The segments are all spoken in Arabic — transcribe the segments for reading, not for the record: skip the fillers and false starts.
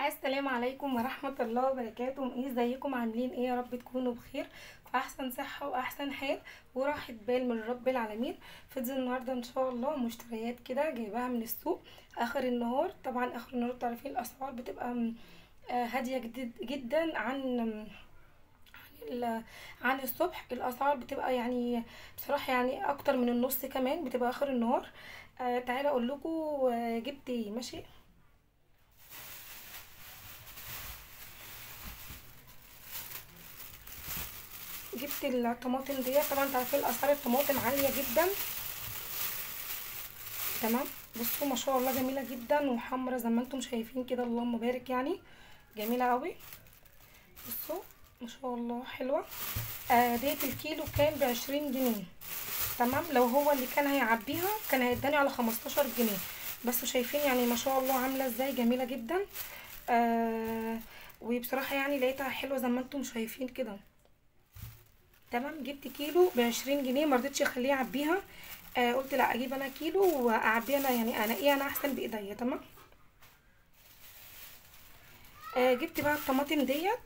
السلام عليكم ورحمة الله وبركاته. ايه ازيكم؟ عاملين ايه؟ يا رب تكونوا بخير في احسن صحة واحسن حال وراحة بال من رب العالمين. فيديو النهاردة ان شاء الله مشتريات كده جايباها من السوق اخر النهار. طبعا اخر النهار تعرفين الاسعار بتبقى هادية جدا عن الصبح. الاسعار بتبقى يعني بصراحة يعني اكتر من النص كمان بتبقى اخر النهار. تعالى اقول لكم جبت ايه. ماشي، جبت الطماطم دي. طبعا انتوا عارفين اسعار الطماطم عاليه جدا. تمام. بصوا ما شاء الله جميله جدا وحمرا زي ما انتم شايفين كده، اللهم بارك يعني. جميله قوي. بصوا ما شاء الله حلوه. ديت الكيلو كان ب20 جنيه. تمام. لو هو اللي كان هيعبيها كان هيداني على 15 جنيه. بس شايفين يعني ما شاء الله عامله ازاي، جميله جدا. آه وبصراحه يعني لقيتها حلوه زي ما انتم شايفين كده. تمام. جبت كيلو ب20 جنيه، مرضتش اخليه يعبيها. قلت لا، اجيب انا كيلو واعبيه انا، يعني انقيه انا احسن بايديا. تمام. جبت بقى الطماطم ديت.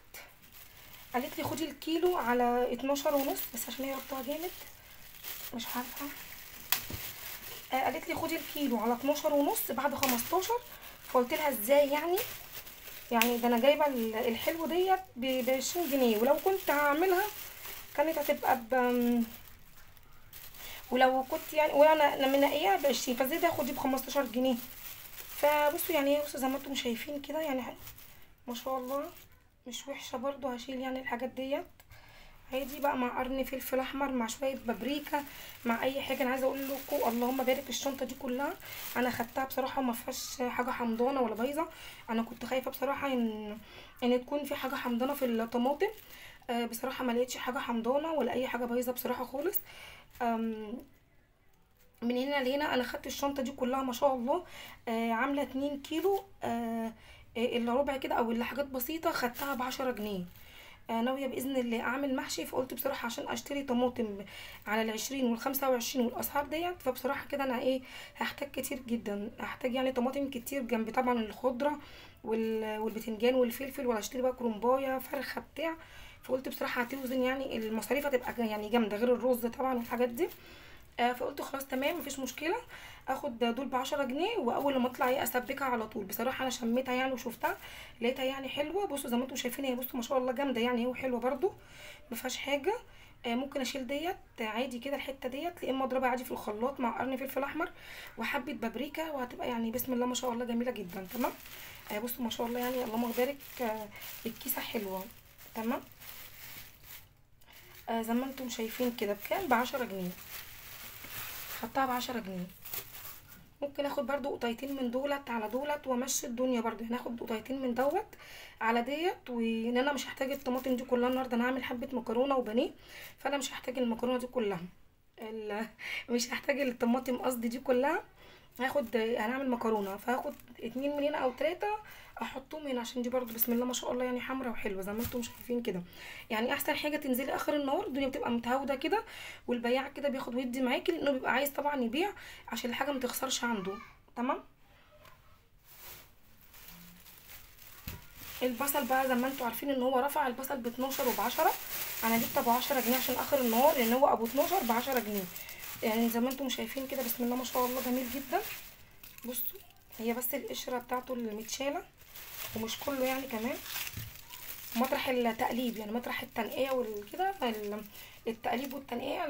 قالت لي خدي الكيلو على 12 ونص، بس عشان هي ربطها جامد مش عارفه. قالت لي خدي الكيلو على 12 ونص بعد 15. فقلت لها ازاي يعني ده انا جايبه الحلو ديت ب20 جنيه، ولو كنت هعملها كانت هتبقى ولو كنت يعني وانا منقيها ب20، فازاي ده اخد دي ب15 جنيه؟ فبصوا يعني بصوا زي ما انتم شايفين كده يعني ما شاء الله مش وحشه برضو. هشيل يعني الحاجات ديت عادي بقى، مع قرن فلفل احمر مع شويه بابريكا مع اي حاجه. انا عايزه اقول لكم اللهم بارك، الشنطه دي كلها انا خدتها بصراحه وما فيهاش حاجه حمضانه ولا بايظه. انا كنت خايفه بصراحه ان تكون في حاجه حمضانه في الطماطم. بصراحه ما لقيتش حاجه حمضانه ولا اي حاجه بايظه بصراحه خالص. من هنا لهنا انا خدت الشنطه دي كلها ما شاء الله. عامله 2 كيلو الا ربع كده او الا حاجات بسيطه، خدتها ب10 جنيه. ناويه باذن الله اعمل محشي. فقلت بصراحه عشان اشتري طماطم على ال20 وال25 والاسعار ديت، فبصراحه كده انا ايه هحتاج كتير جدا، هحتاج يعني طماطم كتير جنب طبعا الخضره والبتنجان والفلفل، ولا اشتري بقى كرنبايه فرخه بتاع. فقلت بصراحه هتوزن يعني المصاريف هتبقى يعني جامده غير الرز طبعا والحاجات دي. فقلت خلاص تمام مفيش مشكله، اخد دول ب10 جنيه، واول لما اطلع ايه اسبكها على طول. بصراحه انا شميتها يعني وشفتها لقيتها يعني حلوه. بصوا زي ما انتم شايفين هي، بصوا ما شاء الله جامده يعني، هي حلوه برضو مفيهاش حاجه. ممكن اشيل ديت عادي كده الحته ديت، يا اما اضربها عادي في الخلاط مع قرن فلفل احمر وحبه بابريكا، وهتبقى يعني بسم الله ما شاء الله جميله جدا. تمام. بصوا ما شاء الله يعني اللهم بارك. الكيسه حلوه. تمام. زي ما انتم شايفين كده بكام؟ ب10 جنيه. خدتها ب10 جنيه. ممكن اخد برضو قطيتين من دولت على دولت وامشي الدنيا برضو، يعني اخد قطيتين من دوت على ديت. وان انا مش هحتاج الطماطم دي كلها النهارده، انا هعمل حبه مكرونه وبانيه، فانا مش هحتاج المكرونه دي كلها. مش هحتاج الطماطم قصدي دي كلها. هنعمل مكرونه، فهاخد 2 من هنا او 3 احطهم هنا، عشان دي برضو بسم الله ما شاء الله يعني حمرا وحلوه زي ما انتم شايفين كده. يعني احسن حاجه تنزلي اخر النهار الدنيا بتبقى متهوده كده، والبياع كده بياخد ويدي معاكي لانه بيبقى عايز طبعا يبيع عشان الحاجه ما تخسرش عنده. تمام. البصل بقى زي ما انتم عارفين ان هو رفع البصل ب 12 وب10. انا جبت ابو 10 جنيه عشان اخر النهار، لان هو ابو 12 ب10 جنيه. يعني زي ما انتم شايفين كده بسم الله ما شاء الله جميل جدا. بصوا هي بس القشره بتاعته اللي متشاله، ومش كله يعني كمان. مطرح التقليب يعني مطرح التنقيه والكده، التقليب والتنقيه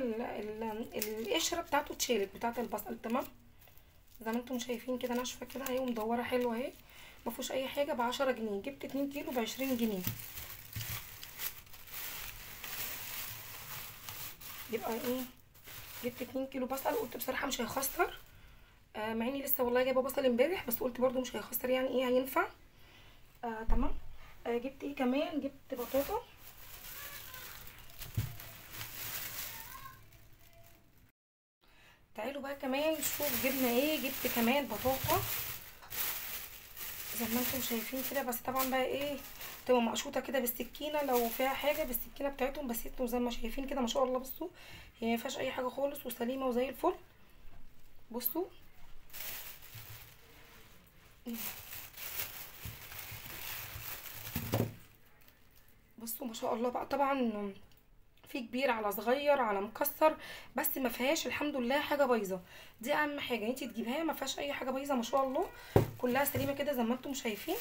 القشره بتاعته اتشالت بتاعه البصل. تمام. زي ما انتم شايفين كده ناشفه كده اهي ومدوره حلوه اهي، مفيهوش اي حاجه. ب10 جنيه. جبت 2 كيلو ب20 جنيه. يبقى ايه، جبت 2 كيلو بصل. قلت بصراحه مش هيخسر، مع اني لسه والله جايبه بصل امبارح، بس قلت برده مش هيخسر يعني ايه هينفع. تمام. جبت ايه كمان، جبت بطاطا. تعالوا بقى كمان شوف جبنا ايه. جبت كمان بطاطا زي ما انتم شايفين كده، بس طبعا بقى ايه تبقى مقشوطه كده بالسكينه، لو فيها حاجه بالسكينه بتاعتهم. بس انتم زي ما شايفين كده ما شاء الله بصوا هي ما فيهاش اي حاجه خالص وسليمه وزي الفل. بصوا بصوا ما شاء الله بقى، طبعا في كبير على صغير على مكسر، بس ما فيهاش الحمد لله حاجه بايظه. دي اهم حاجه، انت تجيبها ما فيهاش اي حاجه بايظه ما شاء الله، كلها سليمه كده زي ما انتم شايفين.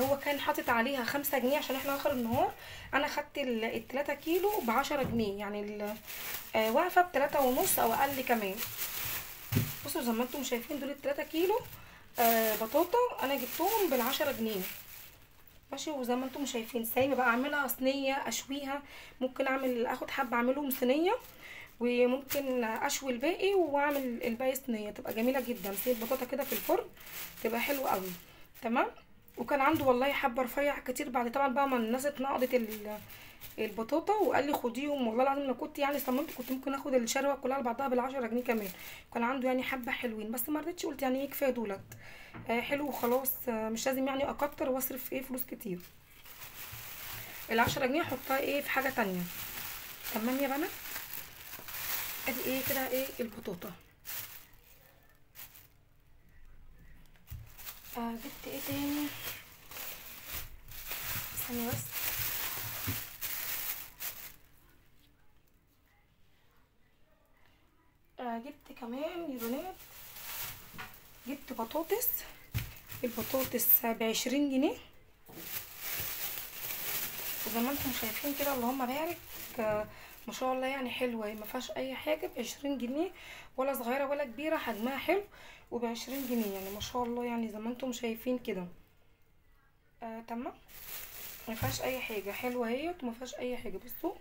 هو كان حاطط عليها 5 جنيه عشان احنا اخر النهار. انا خدت ال3 كيلو ب10 جنيه، يعني واقفه ب3 ونص او اقل كمان. بصوا زي ما انتم شايفين دول ال3 كيلو بطاطا انا جبتهم بال10 جنيه. ماشي، وزي ما انتم شايفين سايبه بقى اعملها صينيه اشويها، ممكن اخد حبه اعملهم صينيه، وممكن اشوي الباقي واعمل الباقي صينيه، تبقى جميله جدا. سيب البطاطا كده في الفرن تبقى حلوه قوي. تمام. وكان عنده والله حبه رفيع كتير، بعد طبعا بقى ما الناس اتنقضت البطاطا، وقال لي خديهم. والله العظيم لو كنت يعني صممت كنت ممكن اخد الشروه كلها على بعضها بال10 جنيه كمان. كان عنده يعني حبه حلوين، بس ما رضيتش، قلت يعني ايه كفايه دولت حلو وخلاص. مش لازم يعني اكتر واصرف ايه فلوس كتير. ال10 جنيه احطها ايه في حاجه تانية. تمام يا بنات. ادي ايه كده ايه البطاطا. جبت ايه تاني، ثانيه بس. جبت كمان يا بنات، جبت بطاطس. البطاطس ب20 جنيه، وزي ما انتم شايفين كده اللهم بارك. ما شاء الله يعني حلوه، ما فيهاش اي حاجه، ب20 جنيه، ولا صغيره ولا كبيره، حجمها حلو، وب20 جنيه يعني ما شاء الله، يعني زي ما انتم شايفين كده. تمام. ما فيهاش اي حاجه، حلوه اهيت وما فيهاش اي حاجه. بصوا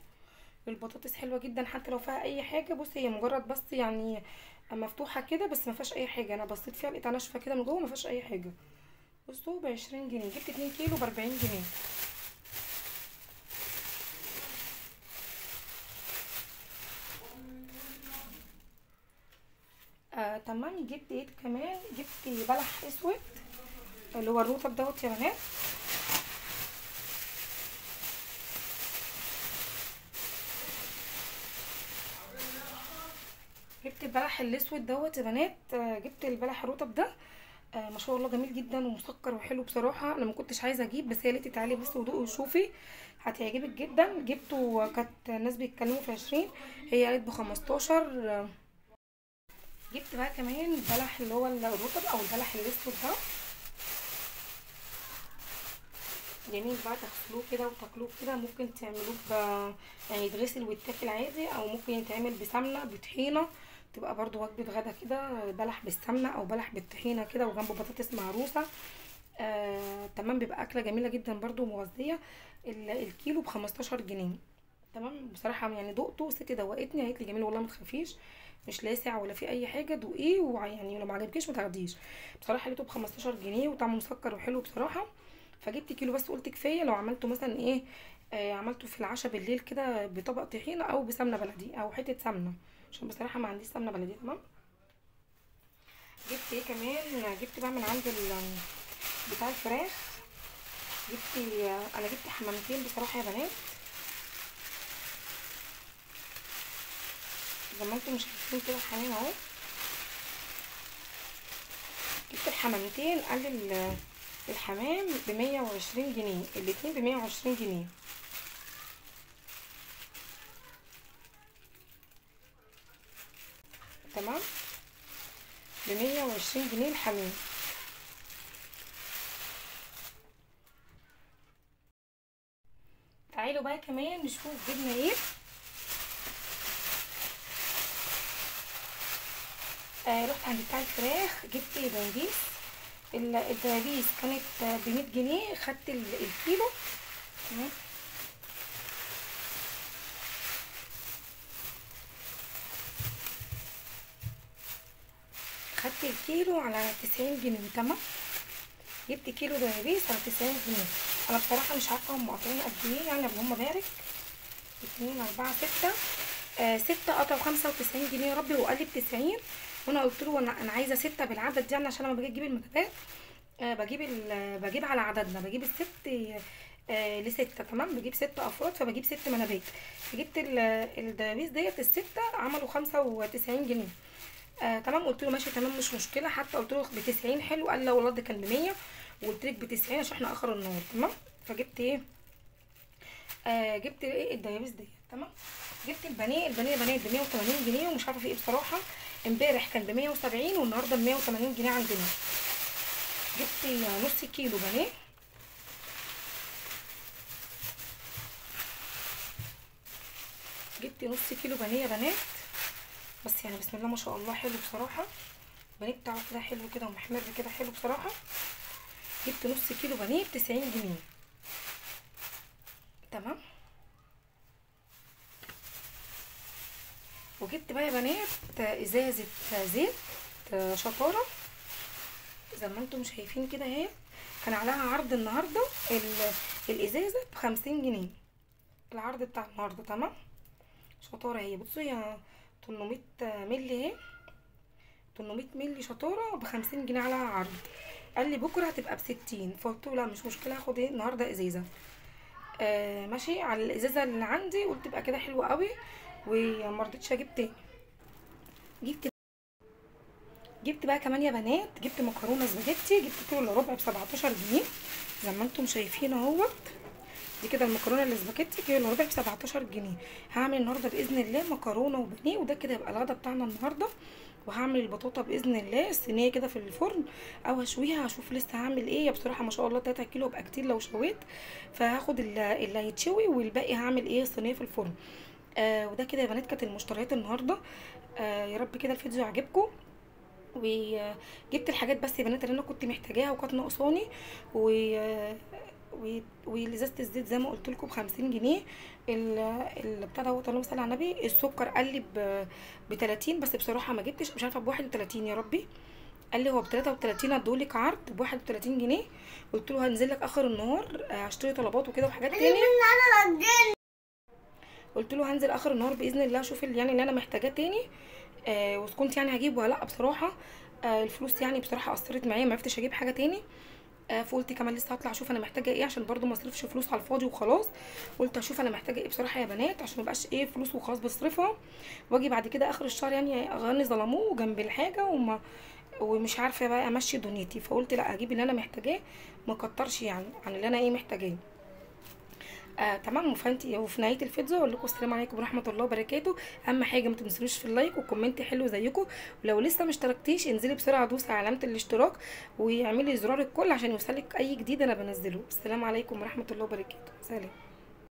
البطاطس حلوه جدا، حتى لو فيها اي حاجه. بصي هي مجرد بس يعني مفتوحه كده، بس ما فيهاش اي حاجه. انا بصيت فيها لقيتها ناشفه كده من جوه، ما فيهاش اي حاجه. بصوا ب20 جنيه، جبت 2 كيلو ب40 جنيه. تمام. جبت ايه كمان، جبت بلح اسود اللي هو الرطب دوت يا بنات. جبت البلح الاسود دوت يا بنات. جبت البلح الرطب ده. ما شاء الله جميل جدا ومسكر وحلو بصراحه. انا ما كنتش عايزه اجيب، بس هي قالت لي تعالي بس ودوقي وشوفي هتعجبك جدا. جبته، كانت الناس بيتكلموا في 20، هي قالت ب15. جبت بقى كمان البلح اللي هو الرطب او البلح الاسود ده. جميل بقى، تغسلوه كده وتاكلوه كده. ممكن تعملوه يعني يتغسل ويتاكل عادي، او ممكن يتعمل بسمنه بطحينه، تبقى برضو وجبه غدا كده. بلح بالسمنه او بلح بالطحينه كده، وجنبه بطاطس مهروسه. تمام، بيبقى اكله جميله جدا برضو ومغذيه. الكيلو ب15 جنيه. تمام. بصراحه يعني دقته، ستي دوقتني قالت لي جميل والله ما تخافيش، مش لاسع ولا في اي حاجه، دوقيه ويعني لو ما عجبكيش ما تاخديش. بصراحه لقيته ب15 جنيه وطعمه مسكر وحلو بصراحه. فجبت كيلو بس، قلت كفايه لو عملته مثلا ايه، عملته في العشاء بالليل كده بطبق طحينه او بسمنه بلدي او حته سمنه، عشان بصراحه ما عنديش سمنه بلدي. تمام. جبت ايه كمان، جبت بقى من عند بتاع الفراخ. جبت انا جبت حمامتين بصراحه يا بنات، زي ما انتم شايفين كده الحمام اهو. جبت الحمامتين، قال الحمام ب120 جنيه، الاتنين ب120 جنيه. تمام، ب120 جنيه الحمام. تعالوا بقى كمان نشوف جبنا ايه. رحت عند بتاع الفراخ، جبت دبابيس. الدبابيس كانت ب100 جنيه، خدت الكيلو. تمام. خدت الكيلو على 90 جنيه. تمام. جبت كيلو دبابيس على 90 جنيه. انا بصراحه مش عارفه هم قاطعين قد ايه، يعني اللهم بارك. 2 4 6 6 قطعوا 95 جنيه يا ربي، وقال لي ب90. وانا قلت له انا عايزه 6 بالعدد، يعني عشان لما باجي اجيب المكتبات بجيب على عددنا، بجيب الست ل6. تمام، بجيب 6 افراد فبجيب 6 منابات. فجبت الدبابيس ديت ال6 عملوا 95 جنيه. تمام. قلت له ماشي تمام مش مشكله، حتى قلت له ب90 حلو. قال لا والله ده كان ب100، وقلت لك ب90 عشان احنا اخر النهار. تمام. فجبت ايه جبت ايه الديابيس ديت. تمام. جبت البانيه يا بنات ب 180 جنيه، ومش عارفه في ايه بصراحه. امبارح كان ب 170 والنهارده ب 180 جنيه عندنا. جبت نص كيلو بانيه. جبت نص كيلو بانيه يا بنات، بس يعني بسم الله ما شاء الله حلو بصراحه. البانيه بتاعه كده حلو كده ومحمر كده حلو بصراحه. جبت نص كيلو بانيه ب 90 جنيه. تمام. وجبت بقى يا بنات ازازه زيت شطاره زي ما انتم شايفين كده اهي. كان عليها عرض النهارده الازازه ب50 جنيه، العرض بتاع النهارده. تمام. شطاره اهي، بصوا هي 800 مللي اهي، 800 مللي شطاره ب50 جنيه عليها عرض. قال لي بكره هتبقى ب60، فقلت له لا مش مشكله، هاخد ايه النهارده ازازه. ماشي على الازازه اللي عندي، قلت تبقى كده حلوه قوي وما رضيتش اجيب تاني. جبت بقى كمان يا بنات، جبت مكرونه سباجيتي، جبت كيلو الا ربع ب 17 جنيه زي ما انتم شايفين اهوت. دي كده المكرونه الاسباجيتي كيلو الا ربع ب 17 جنيه. هعمل النهارده باذن الله مكرونه وبانيه، وده كده يبقى الغدا بتاعنا النهارده. وهعمل البطاطا باذن الله الصينيه كده في الفرن او هشويها، هشوف لسه هعمل ايه. بصراحه ما شاء الله 3 كيلو يبقى كتير لو شويت، فهاخد اللي هيتشوي والباقي هعمل ايه صينيه في الفرن. وده كده يا بنات كانت المشتريات النهارده. يا رب كده الفيديو يعجبكم. وجبت الحاجات بس يا بنات اللي انا كنت محتاجاها وكانت ناقصاني. و ولازازه الزيت زي ما قلت لكم ب50 جنيه. بتاع دوت اللهم صل على النبي. السكر قال لي ب 30، بس بصراحه ما جبتش، مش عارفه ب 31 يا ربي. قال لي هو ب 33 ادولك عرض ب 31 جنيه. قلت له هنزل لك اخر النهار هشتري طلبات وكده وحاجات تاني. قلت له هنزل اخر النهار باذن الله اشوف يعني اللي انا محتاجاه تاني. وكنت يعني هجيب ولا لا بصراحه. الفلوس يعني بصراحه اثرت معايا، ما عرفتش اجيب حاجه تاني. فقلت كمان لسه هطلع اشوف انا محتاجه ايه عشان برضو ما اصرفش فلوس على الفاضي وخلاص. قلت اشوف انا محتاجه ايه بصراحه يا بنات عشان ما يبقاش ايه فلوس وخلاص بصرفها، واجي بعد كده اخر الشهر يعني اغني ظلموه جنب الحاجه ومش عارفه بقى امشي دنيتي. فقلت لا اجيب اللي انا محتاجاه، ما كترش يعني عن اللي انا ايه محتاجاه. تمام. وفي نهايه الفيديو اقول لكم السلام عليكم ورحمه الله وبركاته. اهم حاجه ما تنسونيش في اللايك وكومنت حلو زيكم، ولو لسه ما اشتركتيش انزلي بسرعه دوسي على علامه الاشتراك واعملي زرار الكل عشان يوصلك اي جديد انا بنزله. السلام عليكم ورحمه الله وبركاته. سلام.